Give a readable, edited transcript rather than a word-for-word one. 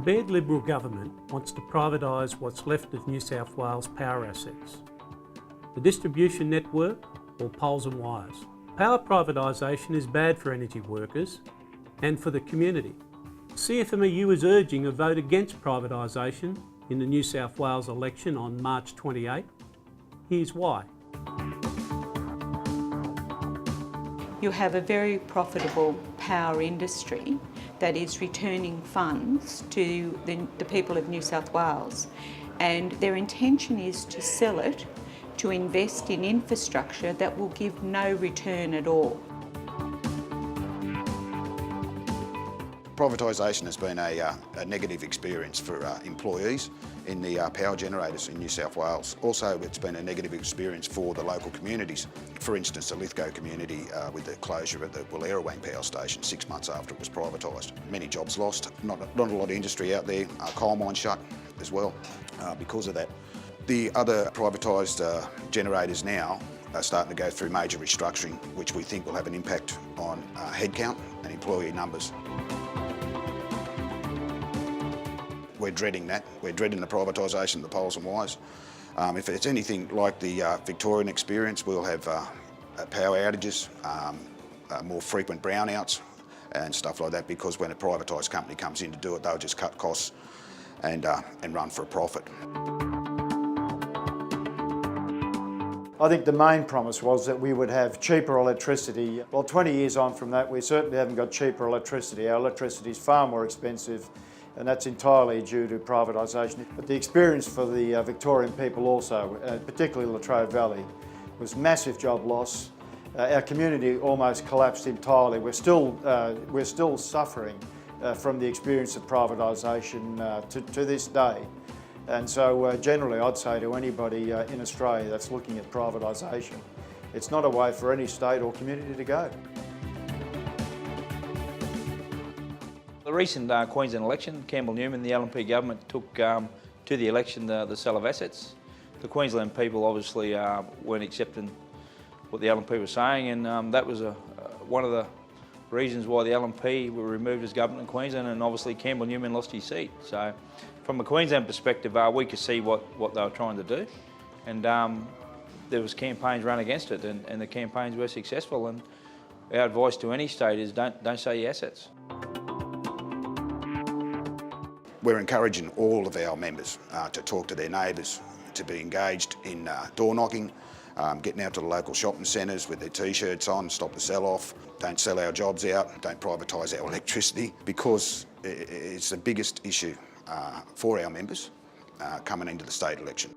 Baird Liberal government wants to privatise what's left of New South Wales power assets. The distribution network, or poles and wires. Power privatisation is bad for energy workers and for the community. CFMEU is urging a vote against privatisation in the New South Wales election on March 28. Here's why. You have a very profitable power industry that is returning funds to the people of New South Wales, and their intention is to sell it to invest in infrastructure that will give no return at all. Privatisation has been a negative experience for employees in the power generators in New South Wales. Also, it's been a negative experience for the local communities. For instance, the Lithgow community with the closure of the Wallerawang power station 6 months after it was privatised. Many jobs lost, not a lot of industry out there, coal mines shut as well because of that. The other privatised generators now are starting to go through major restructuring, which we think will have an impact on headcount and employee numbers. We're dreading that. We're dreading the privatisation of the poles and wires. If it's anything like the Victorian Experience, we'll have power outages, more frequent brownouts and stuff like that, because when a privatised company comes in to do it, they'll just cut costs and run for a profit. I think the main promise was that we would have cheaper electricity. Well, 20 years on from that, we certainly haven't got cheaper electricity. Our electricity is far more expensive, and that's entirely due to privatisation. But the experience for the Victorian people also, particularly Latrobe Valley, was massive job loss. Our community almost collapsed entirely. We're still suffering from the experience of privatisation to this day. And so generally I'd say to anybody in Australia that's looking at privatisation, it's not a way for any state or community to go. The recent Queensland election, Campbell Newman, the LNP government took to the election the sale of assets. The Queensland people obviously weren't accepting what the LNP was saying, and that was one of the reasons why the LNP were removed as government in Queensland, and obviously Campbell Newman lost his seat. So from a Queensland perspective, we could see what they were trying to do, and there was campaigns run against it, and the campaigns were successful, and our advice to any state is don't sell your assets. We're encouraging all of our members to talk to their neighbours, to be engaged in door knocking, getting out to the local shopping centres with their t-shirts on, stop the sell-off, don't sell our jobs out, don't privatise our electricity, because it's the biggest issue for our members coming into the state election.